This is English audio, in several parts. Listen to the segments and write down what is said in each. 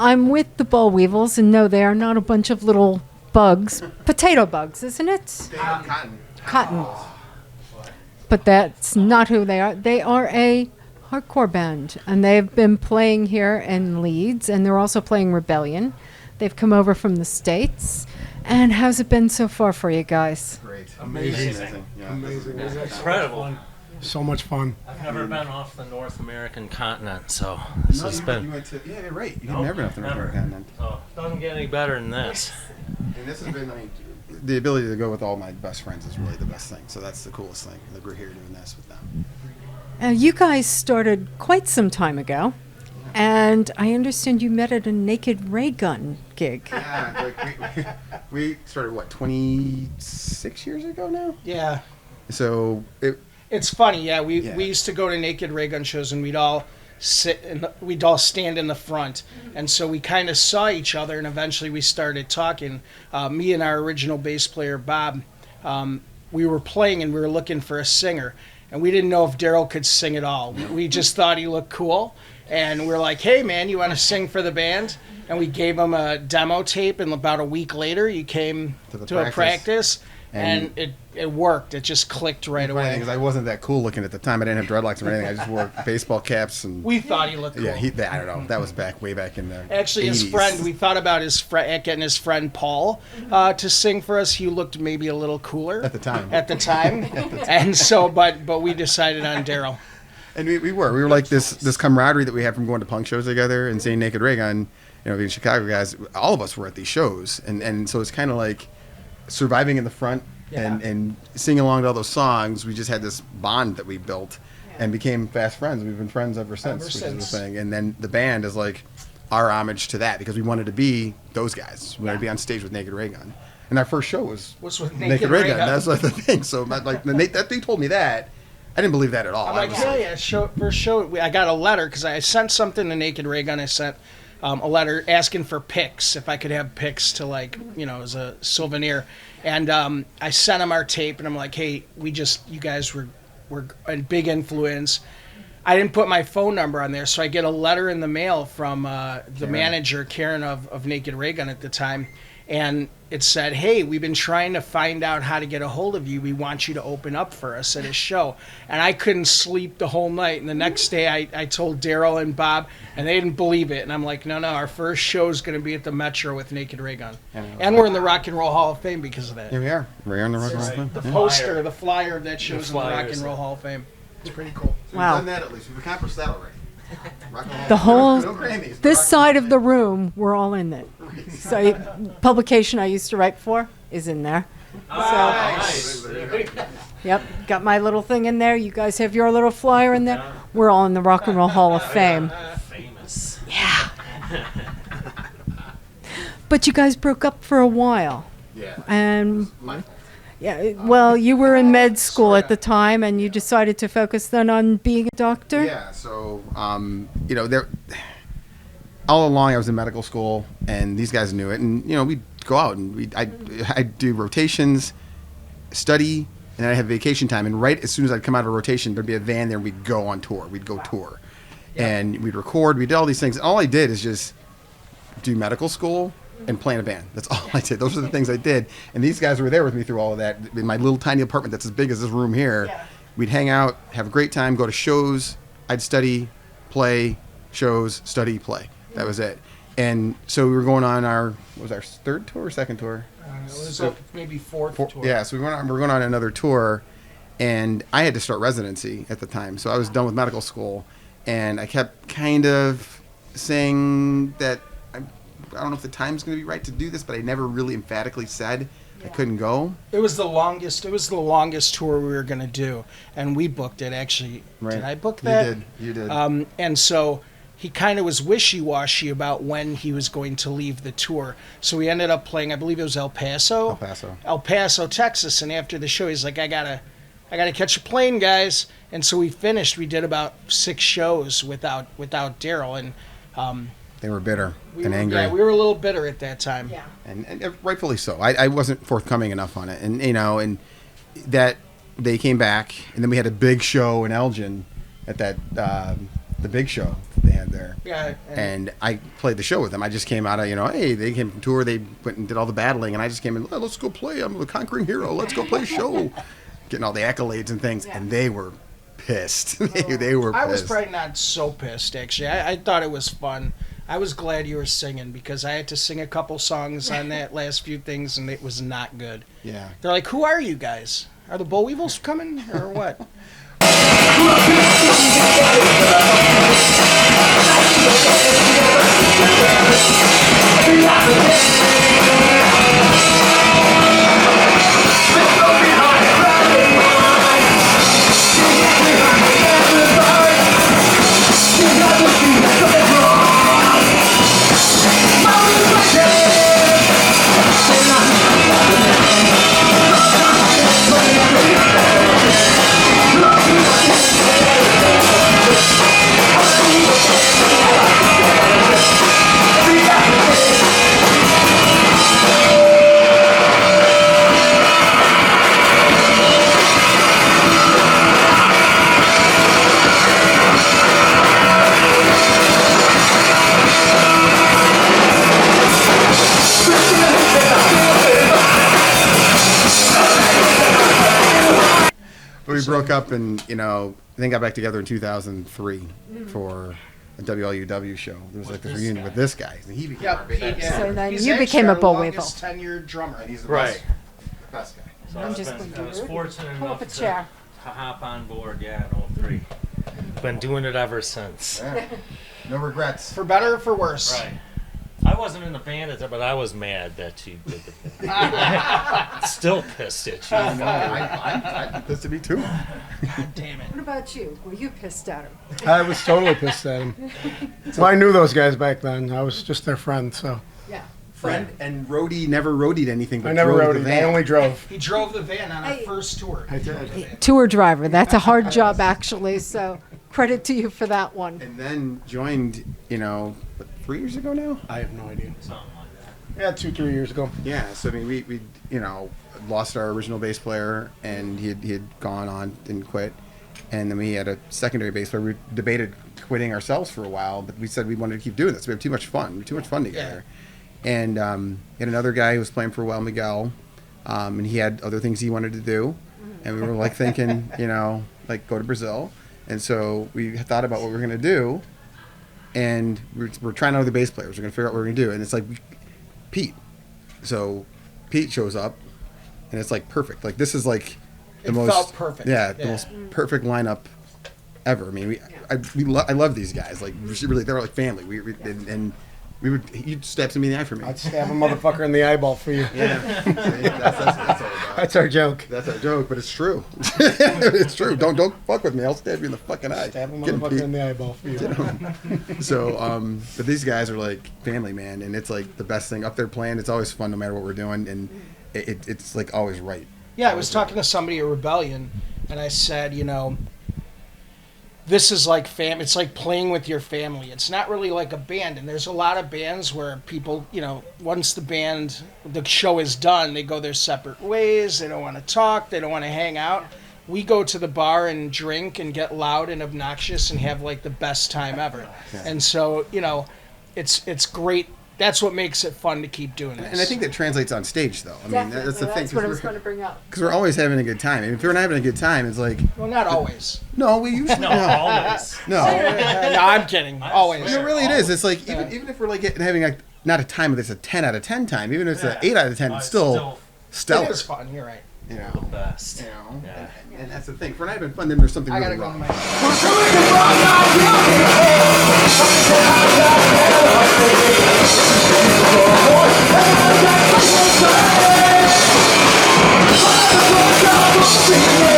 I'm with the Bollweevils, and no, they are not a bunch of little bugs. Potato bugs, isn't it? Cotton. But that's not who they are. They are a hardcore band, and they've been playing here in Leeds, and they're also playing Rebellion. They've come over from the States. And how's it been so far for you guys? Great. Amazing. Yeah. Amazing. It was Incredible. fun. So much fun. I've never been off the North American continent, so this has been. You went to, yeah, you're right. You've Nope, never been off the North never. American continent. So doesn't get any better than this. And this has been, I mean, the ability to go with all my best friends is really the best thing. So that's the coolest thing, that we're here doing this with them. You guys started quite some time ago, and I understand you met at a Naked Raygun gig. Yeah, like we started, what, 26 years ago now? Yeah. So It's funny, yeah. We Yeah. used to go to Naked Raygun shows, and we'd all we'd all stand in the front, and so we kind of saw each other, and eventually we started talking. Me and our original bass player Bob, we were playing, and we were looking for a singer, and we didn't know if Daryl could sing at all. We just thought he looked cool, and we were like, "Hey, man, you want to sing for the band?" And we gave him a demo tape, and about a week later, he came to a practice. And it worked. It just clicked right away. Because I wasn't that cool looking at the time. I didn't have dreadlocks or anything. I just wore baseball caps and. We thought he looked cool. Yeah, I don't know. That was way back in the. Actually, 80s. his friend. We thought about getting his friend Paul to sing for us. He looked maybe a little cooler At the time. And so, but we decided on Daryl. And we were like this camaraderie that we had from going to punk shows together and seeing Naked Raygun. You know, being Chicago guys, all of us were at these shows, and so it's kind of like surviving in the front and singing along to all those songs. We just had this bond that we built and became fast friends. We've been friends ever since, which is the thing. And then the band is like our homage to that, because we wanted to be those guys. We wanted to be on stage with Naked Raygun. And our first show was with Naked Raygun. That's like the thing. So like they told me that. I didn't believe that at all. I'm like, hell yeah, first show. I got a letter because I sent something to Naked Raygun. I sent a letter asking for pics, if I could have pics to, like, you know, as a souvenir. And I sent him our tape, and I'm like, hey, you guys were a big influence. I didn't put my phone number on there, so I get a letter in the mail from the manager, Karen of Naked Raygun at the time, and it said, hey, we've been trying to find out how to get a hold of you. We want you to open up for us at a show. And I couldn't sleep the whole night. And the next day I told Daryl and Bob, and they didn't believe it. And I'm like, no, our first show is going to be at the Metro with Naked Raygun. And we're in the Rock and Roll Hall of Fame because of that. Here we are. We're in the Rock and Roll Hall of The Fame. poster, the flyer of that show's in the Rock and Roll Hall of Fame. It's pretty cool. So Wow. we've done that at least. We've accomplished that already. The whole, No Grammys, this Rock- side of the room, we're all in it. So publication I used to write for is in there. Nice. Yep, got my little thing in there. You guys have your little flyer in there. We're all in the Rock and Roll Hall of Fame. Famous. Yeah. But you guys broke up for a while. Yeah. And My- yeah, well, you were in med school at the time, and you decided to focus then on being a doctor. Yeah, so you know, all along I was in medical school, and these guys knew it, and you know, we'd go out and I'd do rotations, study, and then I have vacation time, and right as soon as I'd come out of a rotation, there'd be a van there, and we'd go on tour. We'd go tour, and we'd record. We did all these things. And all I did is just do medical school and play in a band. That's all I did. Those are the things I did. And these guys were there with me through all of that in my little tiny apartment that's as big as this room here. we'd hang out, have a great time, go to shows. I'd study, play, shows, study, play. That was it. And so we were going on our third tour or second tour? It was maybe fourth tour. Yeah, so we were going on another tour, and I had to start residency at the time. So I was done with medical school, and I kept kind of saying that I don't know if the time's going to be right to do this, but I never really emphatically said I couldn't go. It was the longest tour we were going to do, and we booked it, actually. Right. Did I book that? You did. And so he kind of was wishy-washy about when he was going to leave the tour. So we ended up playing, I believe it was El Paso, Texas. And after the show, he's like, I gotta catch a plane, guys. And so we finished. We did about 6 shows without Daryl, and they were bitter and angry. Yeah, we were a little bitter at that time. Yeah. And rightfully so. I wasn't forthcoming enough on it, and and that they came back, and then we had a big show in Elgin at that the big show they had there. Yeah. And I played the show with them. I just came out of hey, they came from tour, they went and did all the battling, and I just came in. Let's go play. I'm the conquering hero. Let's go play a show. Getting all the accolades and things, and they were pissed. they were pissed. I was probably not so pissed, actually. I thought it was fun. I was glad you were singing, because I had to sing a couple songs on that last few things, and it was not good. Yeah. They're like, who are you guys? Are the Bollweevils coming, or what? We broke up and, then got back together in 2003 for a WLUW show. There was like this reunion with this guy. And he became our big So then He's you actually became a our Bollweevil. longest tenured drummer. And he's the Right. best guy. So I'm I've just been, going I was to fortunate pull up enough a chair. to hop on board, in 03. Been doing it ever since. Yeah. No regrets. For better or for worse. Right. I wasn't in the band at that, but I was mad that you did the thing. Still pissed at you. I'm pissed at me too. God damn it. What about you? Were you pissed at him? I was totally pissed at him. Well, I knew those guys back then. I was just their friend, so. Yeah. Friend and roadie never roadied anything. But I never drove rode the it. van. I only drove. He drove the van on our Hey. first tour. I did. Tour driver. That's a hard job, actually. So credit to you for that one. And then joined, 3 years ago now. I have no idea. Something like that. Yeah, 2-3 years ago. Yeah. So I mean, we lost our original bass player, and he had gone on and quit, and then we had a secondary bass player. We debated quitting ourselves for a while, but we said we wanted to keep doing this. We have too much fun. Together. And he had another guy who was playing for a while, Miguel, and he had other things he wanted to do, and we were like thinking, like go to Brazil, and so we thought about what we were gonna do, and we're trying out other bass players. We're gonna figure out what we're gonna do, and it's like Pete. So Pete shows up, and it's like perfect. Like this is like the It most felt perfect. Yeah, the most perfect lineup ever. I mean, I love these guys. Like really, they're like family. And we would you'd stab somebody in the eye for me. I'd stab a motherfucker in the eyeball for you. Yeah, that's all about. That's our joke. That's a joke, but it's true. It's true. Don't fuck with me. I'll stab you in the fucking eye. Stab a Get him, motherfucker Pete. in the eyeball for you. So, but these guys are like family, man, and it's like the best thing up there playing. It's always fun no matter what we're doing, and it's like always right. Yeah, I was talking to somebody at Rebellion, and I said, this is like it's like playing with your family. It's not really like a band, and there's a lot of bands where people, once the show is done, they go their separate ways. They don't want to talk. They don't want to hang out. We go to the bar and drink and get loud and obnoxious and have like the best time ever. Yeah. And so, it's great that's what makes it fun to keep doing this. And I think that translates on stage, though. I mean, that's the thing. That's what I was going to bring up. Because we're always having a good time. And if we're not having a good time, it's like, well, not always. no, we usually No, always. No. No, I'm kidding. Always. No, really, it is. It's like even if we're like having a, not a time that's a 10 out of 10 time, even if it's an 8 out of 10, it's still stellar. It is fun. You're right. You know, the best. you know, Yeah. and that's the thing. If we're not having fun, then there's something I really gotta go to wrong.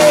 my.